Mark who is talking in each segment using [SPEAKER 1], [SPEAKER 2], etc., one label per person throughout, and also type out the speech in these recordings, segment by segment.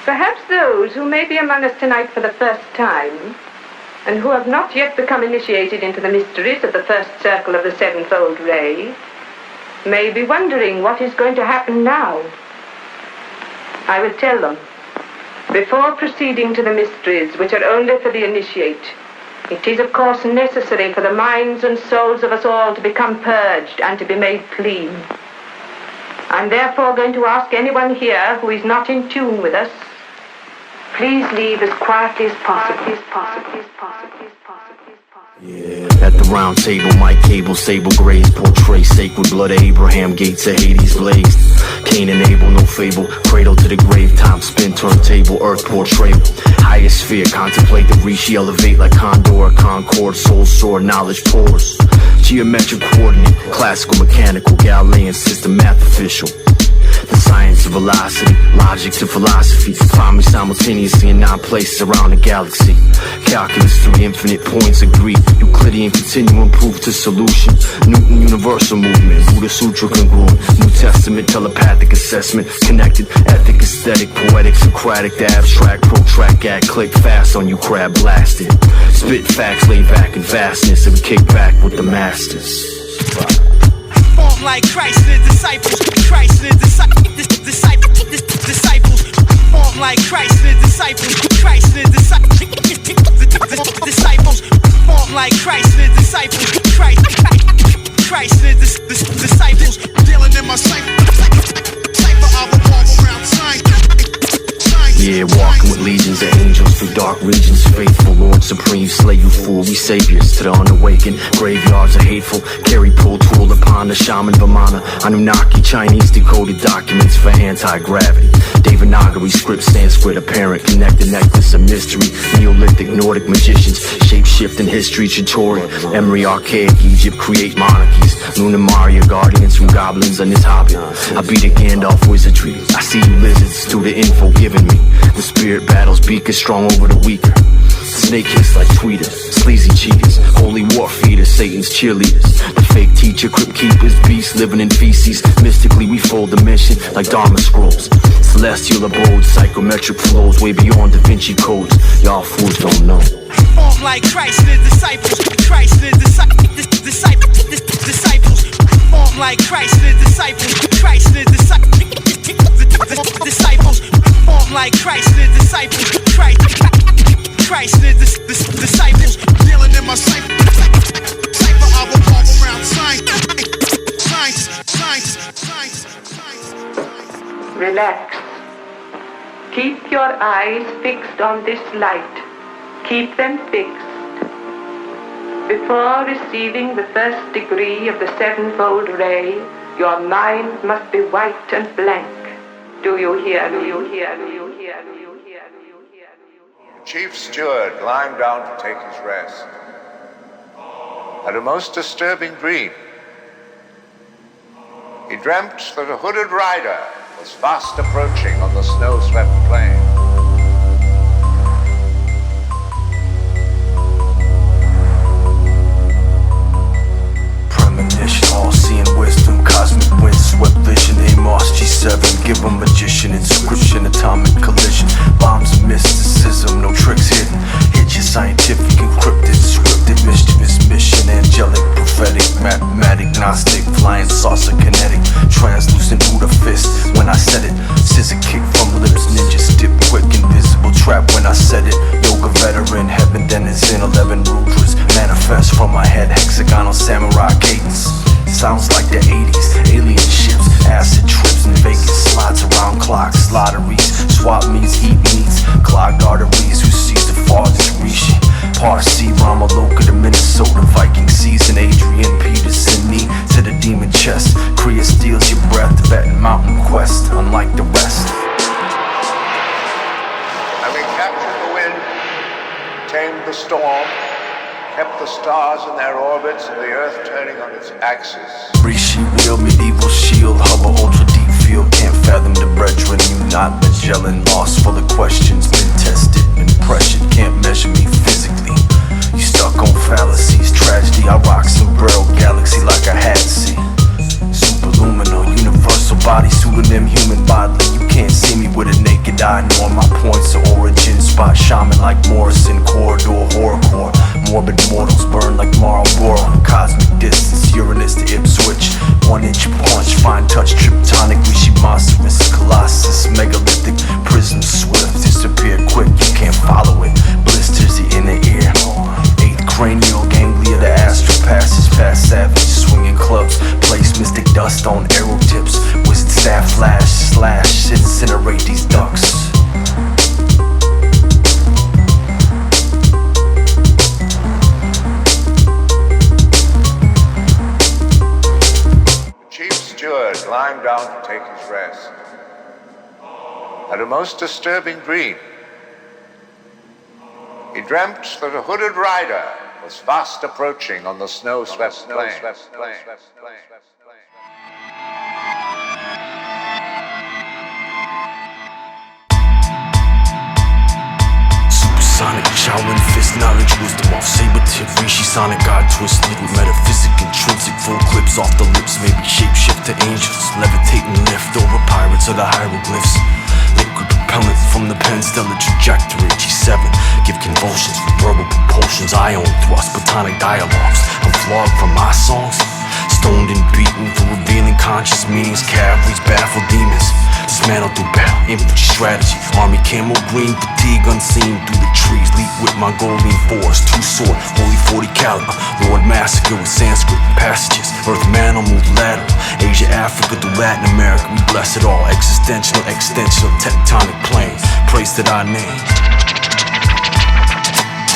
[SPEAKER 1] Perhaps those who may be among us tonight for the first time, and who have not yet become initiated into the mysteries of the first circle of the sevenfold ray, may be wondering what is going to happen now. I will tell them. Before proceeding to the mysteries, which are only for the initiate, it is of course necessary for the minds and souls of us all to become purged and to be made clean. I'm therefore going to ask anyone here who is not in tune with us, please leave as quietly as possible.
[SPEAKER 2] Yeah. At the round table, my cable, sable grace, portray sacred blood of Abraham, gates of Hades blazed. Cain and Abel, no fable, cradle to the grave, time spin, turntable, earth portray. Highest sphere, contemplate the Riishii, elevate like condor, concord, soul soar, knowledge pours. Geometric coordinate, classical, mechanical, Galilean system, math official. The science of velocity, logic to philosophy. Find me simultaneously in 9 places around the galaxy. Calculus 3 infinite points agree. Euclidean continuum proof to solution. Newton universal movement, Buddha Sutra congruent. New Testament telepathic assessment. Connected, ethic, aesthetic, poetic, Socratic, the abstract, protract, act, click fast on you, crab blasted. Spit facts, lay back in vastness, and kick back with the masters.
[SPEAKER 3] Form like Christ and the disciples. Christ and the disciples. Form like Christ and the disciples. Christ and the disciples. Form like Christ and the disciples. Christ and the disciples. Dealing in my cipher, I will walk around sign.
[SPEAKER 2] Yeah, walking with legions of angels through dark regions. Faithful Lord Supreme, slay you fool. We saviors to the unawakened. Graveyards are hateful. Carry pull tool upon the shaman Vamana. Anunnaki, Chinese decoded documents for anti-gravity. Devanagari script, Sanskrit apparent. Connected necklace of mystery. Neolithic Nordic magicians. Shape-shifting history, Chitori. Emery, archaic Egypt, create monarchies. Luna Maria, guardians from goblins on this hobby. I be the Gandalf wizardry. I see you lizards through the info given me. The spirit battles beakers strong over the weaker. Snake hiss like tweeters, sleazy cheaters, holy war feeders, Satan's cheerleaders. The fake teacher, crypt keepers, beasts living in feces. Mystically we fold dimension like Dharma scrolls. Celestial abodes, psychometric flows way beyond Da Vinci codes. Y'all fools don't know.
[SPEAKER 3] Form like Christ and the disciples. Christ and the disciples. Form like Christ and the disciples. Christ and the disciples. Form like Christ and the disciples. Christ and the disciples. Dealing in my cipher, I will walk around science.
[SPEAKER 1] Relax. Keep your eyes fixed on this light. Keep them fixed. Before receiving the first degree of the sevenfold ray, your mind must be white and blank. Do you hear? Do you hear? Do you hear? Do you hear? Do you hear?
[SPEAKER 4] The chief steward lying down to take his rest had a most disturbing dream. He dreamt that a hooded rider was fast approaching on the snow-swept plain.
[SPEAKER 2] Premonition, all-seeing wisdom, cosmic windswept vision. Amos G7, give a magician inscription, atomic collision, bombs of mysticism, no tricks hidden. Hit your scientific, encrypted, scripted, mischievous mission, angelic, prophetic, mathematic, gnostic, flying saucer, kinetic, translucent Buddha fist. When I said it, scissor kick from lips, ninja step quick, invisible trap. When I said it, yoga veteran, heaven then is in 11 rudras, manifest from my head, hexagonal samurai cadence. Sounds like the 80s, alien ships, acid trips in Vegas, slides around clocks, lotteries, swap meets, eat meats, clogged arteries, who sees the farthest Riishii, Parsi, Ramaloka to Minnesota, Viking season, Adrian Peterson, knee to the demon chest, Kriya steals your breath, Tibetan mountain quest, unlike the rest.
[SPEAKER 4] Having captured the wind, tamed the storm, kept the stars in their orbits and the earth turning on its axis.
[SPEAKER 2] Riishii wheel, medieval shield, hover, ultra deep field. Can't fathom the brethren, you not Magellan. Lost full of questions, been tested, been pressured. Can't measure me physically. You stuck on fallacies, tragedy. I rock sombrero, galaxy like I had to see. Superluminal, universal body, pseudonym, human bodily. You can't see me with a naked die, knowing my points of origin. Spot shaman like Morrison, corridor, horrorcore. Morbid mortals burn like Marlboro. Cosmic distance, Uranus to Ipswich. 1-inch punch, fine touch, triptonic, Riishii G7, Colossus, megalithic, prism swift, disappear quick, you can't follow it. Blisters the inner ear. 8th cranial ganglia, the astral passes past savage, swinging clubs, place mystic dust on arrow tips. Wizard staff flash, slash, incinerate these ducks.
[SPEAKER 4] Climbed down to take his rest. Had a most disturbing dream. He dreamt that a hooded rider was fast approaching on the snow-swept plain.
[SPEAKER 2] Supersonic, Shaolin fist, knowledge, wisdom off saber tip, Riishii sonic, god twist, little metaphysic, intrinsic, full clips off the lips, maybe shapeshift to angels, levitating lift over pirates of the hieroglyphs. Liquid propellant from the pen, stellar trajectory, G7, give convulsions for verbal propulsions, ion thrust, platonic dialogues. I'm flogged from my songs, stoned and beaten for revealing conscious meanings, cavalries baffle demons. Dismantle through battle, infantry strategy, army camo green, fatigue unseen through the trees, leap with Mongolian force, 2 sword, holy 40 caliber, Lord massacre with Sanskrit passages, earth mantle move lateral, Asia, Africa to Latin America, we bless it all, existential extension of tectonic planes, praise to thy name.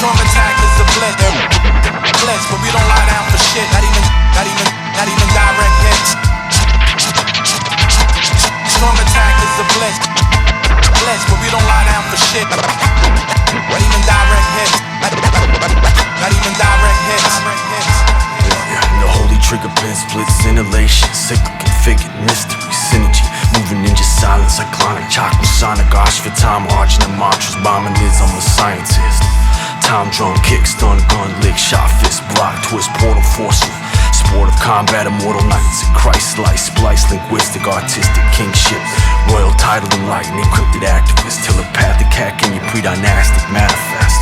[SPEAKER 3] Storm attack is a blitz, but we don't lie down for shit, not even direct hits. Storm attack is a blitz, but we don't lie down for shit. Not even direct hits. Not even direct hits.
[SPEAKER 2] The holy trigger pin splits, inhalation, cyclic, configured, mystery, synergy, moving ninja silence, cyclonic, chakra, sonic, Ashva time, arching the mantras, bombing is, I'm a scientist. Time drum, kick, stun, gun, lick, shot, fist, block, twist, portal, forceful. Sport of combat, immortal knights, Christ-like, splice, linguistic, artistic, kingship, royal title and light, encrypted activist, telepathic hack in your pre-dynastic manifest.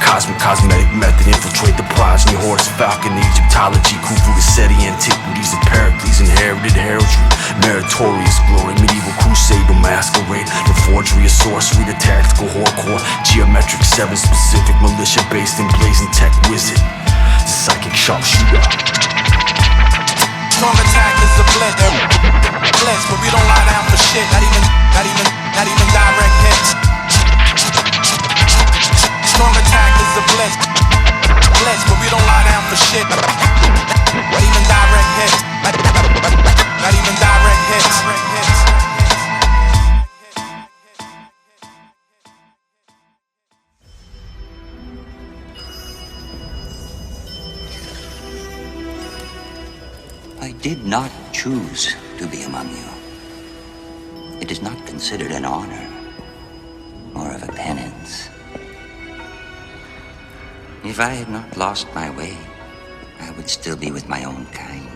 [SPEAKER 2] Cosmic, cosmetic method, infiltrate the progeny, Horus, Falcon, Egyptology, Khufu, the SETI, antiquities of Pericles, inherited heraldry, meritorious glory, medieval crusade, no masquerade, the forgery of sorcery, the tactical horror, geometric 7 specific, militia-based, emblazoned tech wizard, the psychic sharpshooter.
[SPEAKER 3] Storm attack is a blitz, but we don't lie down for shit. Not even direct hits. Storm attack is a blitz, but we don't lie down for shit. Not even direct hits. Not even direct hits.
[SPEAKER 5] I did not choose to be among you. It is not considered an honor, more of a penance. If I had not lost my way, I would still be with my own kind.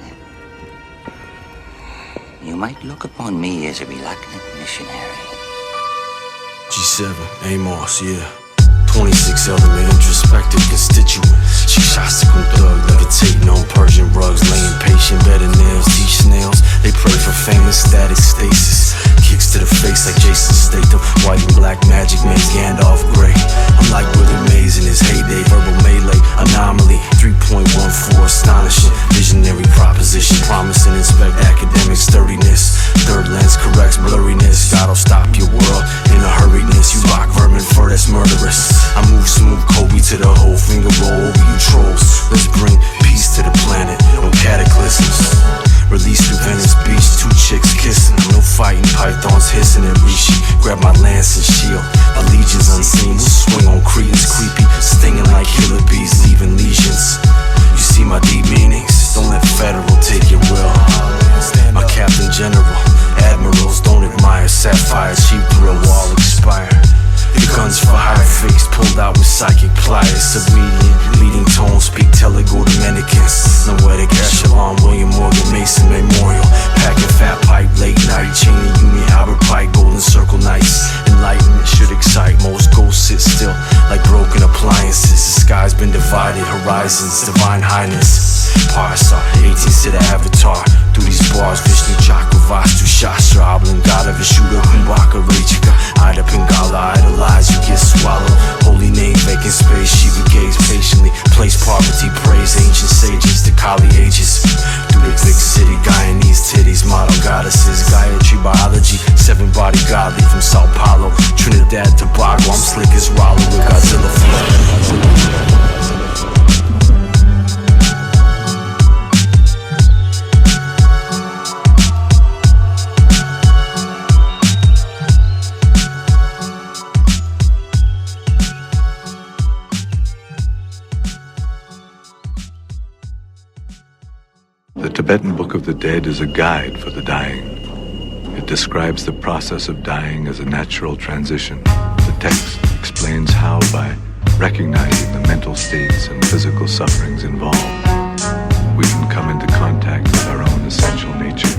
[SPEAKER 5] You might look upon me as a reluctant missionary.
[SPEAKER 2] G7, Amos, yeah. 26 element, introspective constituent. Shikshasical thug, levitating on Persian rugs, laying patient, better nails, teach snails. They pray for famous static stasis. Kicks to the face like Jason Statham. White and black magic make Gandalf gray. I'm like Willie Mays in his heyday. Verbal melee, anomaly, 3.14, astonishing. Visionary proposition, promising, inspect academic sturdiness. Third lens corrects blurriness. God'll stop your world in a hurriedness. You rock vermin fur, that's murderous. I move smooth Kobe to the whole finger roll over you trolls. Let's bring peace to the planet, no cataclysms. Release through Venice Beach, 2 chicks kissing. No fighting, pythons hissing at Riishii. Grab my lance and shield, allegiance unseen. We'll swing on cretins, creepy, stinging like killer bees, leaving lesions. You see my deep meanings, don't let federal take your will. My captain general, admirals don't admire sapphires, sheep thrill, wall expire. The guns fire, face pulled out with psychic pliers. Submedian, leading tone, speak Telugu Dominicans. Noetic echelon, William Morgan Mason Memorial. Packing fat pipe, late night, Cheney Union, Albert Pike, Golden Circle Nights. And light His divine highness. Parsa, 18 sit avatar. Through these bars, Vishnu Chakra, Vastu Shastra, Oblongata, Vishuddha, Kumbhaka, Rachika, Ida Pingala, idolize, you get swallowed. Holy name, vacant space, Shiva gaze patiently. Place poverty, praise ancient sages, the Kali ages. Through the big city, Guyanese titties, model goddesses, Gayatri biology, 7-body godly from Sao Paulo, Trinidad, Tobago. I'm slick as Rollo with Godzilla flow.
[SPEAKER 6] The Tibetan Book of the Dead is a guide for the dying. It describes the process of dying as a natural transition. The text explains how, by recognizing the mental states and physical sufferings involved, we can come into contact with our own essential nature.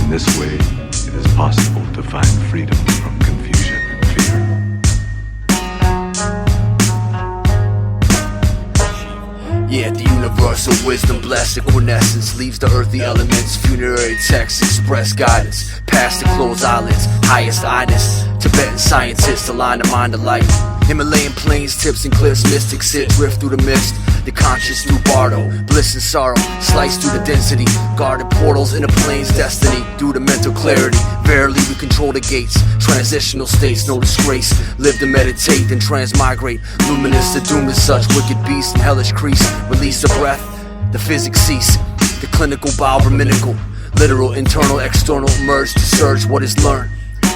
[SPEAKER 6] In this way, it is possible to find freedom from confusion and fear.
[SPEAKER 7] Yeah, the universal wisdom, blessed quintessence, leaves the earthly elements, funerary texts express guidance, past the closed eyelids, highest highness, Tibetan scientists align the mind of light, Himalayan plains, tips and cliffs, mystics sit, drift through the mist, the conscious through bardo, bliss and sorrow, slice through the density, guarded portals in the plains, destiny, through the mental clarity, verily we control the gates, transitional states, no disgrace, live to meditate, then transmigrate, luminous, the doom is such, wicked beast and hellish crease, release a breath, the physics cease, the clinical biobrahminical, literal, internal, external, merge to surge what is learned,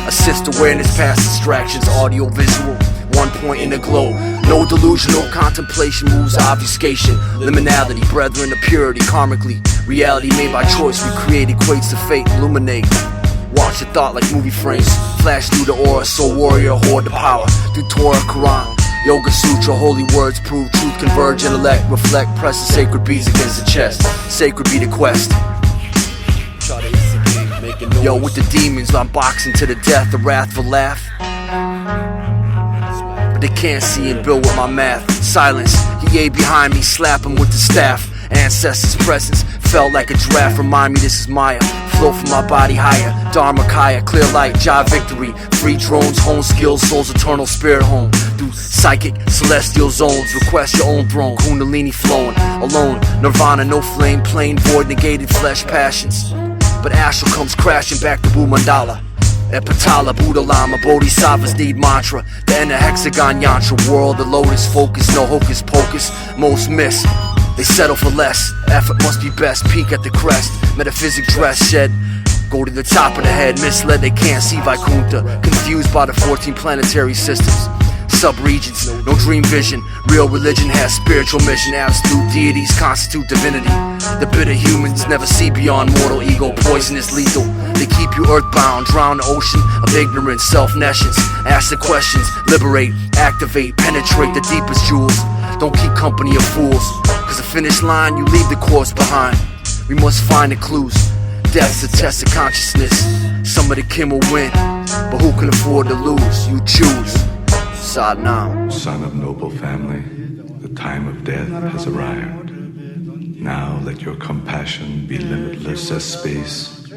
[SPEAKER 7] assist awareness past distractions, audio, visual, one point in the glow, no delusional contemplation moves obfuscation, liminality, brethren of purity, karmically, reality made by choice, we create equates to fate, illuminate, watch the thought like movie frames, flash through the aura, soul warrior, hoard the power, through Torah, Quran, Yoga Sutra, holy words prove truth, converge, intellect, reflect, press the sacred beads against the chest, sacred be the quest. Yo, with the demons, I'm boxing to the death, the wrathful laugh. But they can't see and build with my math. Silence, yea behind me, slap him with the staff. Ancestors' presence felt like a draft. Remind me this is Maya. Flow from my body higher. Dharmakaya, clear light, Jai victory. Free drones, home skills, soul's eternal spirit home. Through psychic, celestial zones. Request your own throne. Kundalini flowing. Alone, nirvana, no flame. Plain void, negated flesh passions. But astral comes crashing back to Mandala. Epatala, Buddha Lama, Bodhisattvas need mantra. The inner hexagon yantra, world, the lotus focus, no hocus pocus, most miss. They settle for less, effort must be best, peak at the crest, metaphysic dress shed. Go to the top of the head, misled, they can't see Vaikuntha, confused by the 14 planetary systems. Sub-regions, no dream vision, real religion has spiritual mission, absolute deities constitute divinity. The bitter humans never see beyond mortal ego, poisonous, lethal. They keep you earthbound, drown the ocean of ignorance, self-nescience. Ask the questions, liberate, activate, penetrate the deepest jewels. Don't keep company of fools, cause the finish line you leave the course behind. We must find the clues, death's a test of consciousness. Some of the kin will win, but who can afford to lose? You choose. Sadnam.
[SPEAKER 6] Son of noble family, the time of death has arrived. Now let your compassion be limitless as space.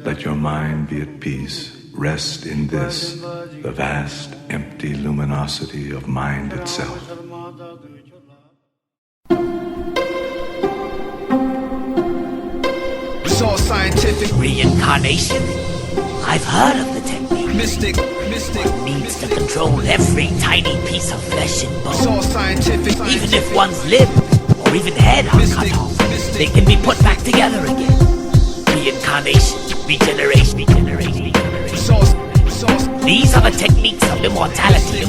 [SPEAKER 6] Let your mind be at peace. Rest in this, the vast, empty luminosity of mind itself.
[SPEAKER 3] It's all scientific.
[SPEAKER 8] Reincarnation? I've heard of the technique.
[SPEAKER 3] Mystic.
[SPEAKER 8] One needs to control every tiny piece of flesh and
[SPEAKER 3] It's
[SPEAKER 8] bone.
[SPEAKER 3] all scientific.
[SPEAKER 8] Even if one's limb or even head are cut off, they can be put back together again. Reincarnation, regeneration.
[SPEAKER 3] It's all
[SPEAKER 8] These are the techniques of immortality.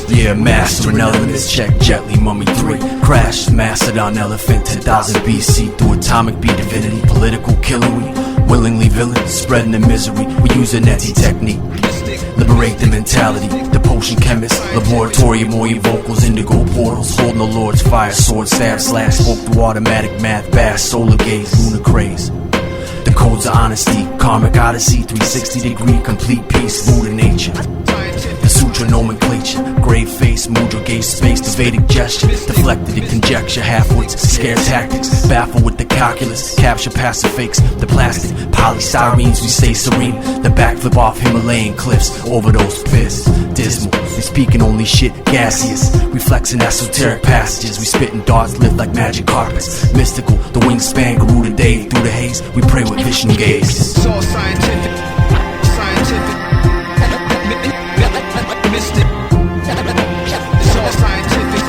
[SPEAKER 2] Yeah, mastering elements, check gently, mummy 3. Crash, mastodon elephant, 10,000 BC, through atomic beat divinity, political killing, we willingly villains, spreading the misery, we use a neti technique. Liberate the mentality, the potion chemist, laboratorium, more vocals, indigo portals, holding the Lord's fire, sword, stab, slash, spoke through automatic math, bass, solar gaze, lunar craze. The codes of honesty, karmic odyssey, 360-degree, complete peace, Buddha nature. The sutra nomenclature, grave
[SPEAKER 7] face, mudra gave space to Vedic gesture, deflected in conjecture, half-wits, scare tactics, baffle with the calculus, capture passive fakes, the plastic, polystyrenes, we stay serene, the backflip off Himalayan cliffs, overdose piss, dismal, we speaking only shit gaseous, reflexing esoteric passages, we spitting darts, lift like magic carpets, mystical, the wingspan grew today, through the haze, we pray with Vishnu gaze.
[SPEAKER 3] It's all scientific, scientific, mystic. It's all scientific,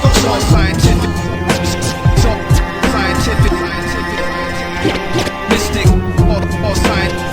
[SPEAKER 3] it's all scientific, it's all scientific, mystic, all scientific.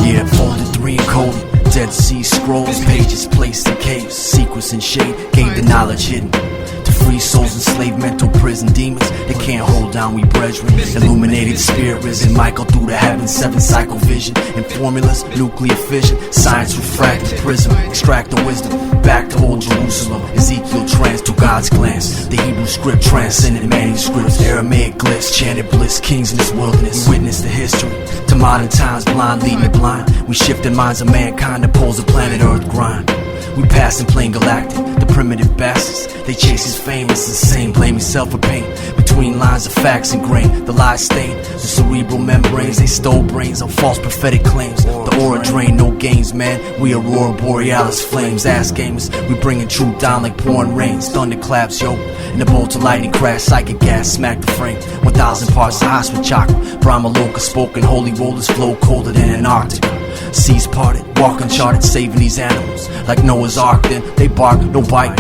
[SPEAKER 7] Yeah, folded 3 encoded, Dead Sea Scrolls, pages placed in caves, secrets in shade, gave the knowledge hidden. To free souls enslaved mental prison demons, they can't hold down, we brethren. Illuminated spirit risen, Michael through the heavens, 7 cycle vision. In formulas, nuclear fission, science refracted prism, extract the wisdom, back to old Jerusalem. Ezekiel trans to God's glance, the Hebrew script transcended manuscripts, Aramaic glyphs, chanted bliss, kings in this wilderness. We witness the history, to modern times, blind leading the blind. We shifting minds of mankind to pose the planet Earth grind. We passing plain galactic, the primitive bastards. They chase his fame, it's insane, blaming self for pain. Between lines of facts and grain, the lies stain the cerebral membranes. They stole brains on false prophetic claims. The aura drain, no games, man. We aurora borealis flames, ass gamers. We bringing truth down like pouring rains. Thunderclaps, yo, in the bolt of lightning crash, psychic gas, smack the frame. 1,000 parts of house with chakra. Brahma Loka spoken, holy rollers flow colder than Antarctica. Seas parted, walk uncharted, saving these animals. Like Noah's Ark, then they bark, no bite.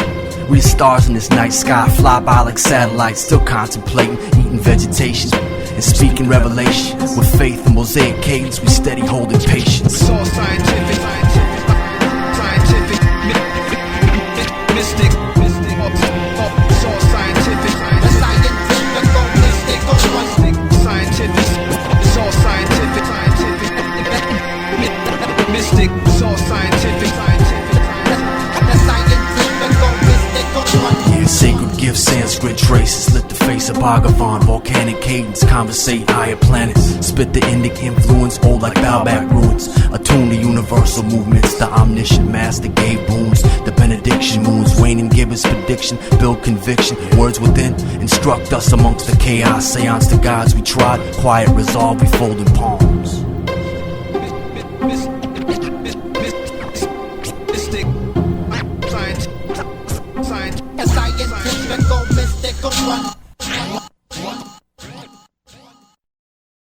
[SPEAKER 7] We the stars in this night sky, fly by like satellites, still contemplating, eating vegetation and speaking revelation. With faith and mosaic cadence, we steady holding patience.
[SPEAKER 3] It's all scientific, scientific, mystic. It's all scientific, scientific. It's all scientific, mystic. It's all scientific,
[SPEAKER 7] Yeah, sacred gifts, Sanskrit traces, lit the face of Bhagavan, volcanic cadence, conversate higher planets, spit the Indic influence, old like Baalbek ruins, attune to universal movements, the omniscient master gave boons, the benediction moons, waning give us prediction, build conviction, words within, instruct us amongst the chaos, seance to gods we trod, quiet resolve we fold in palms.
[SPEAKER 3] Scientific, mystical one.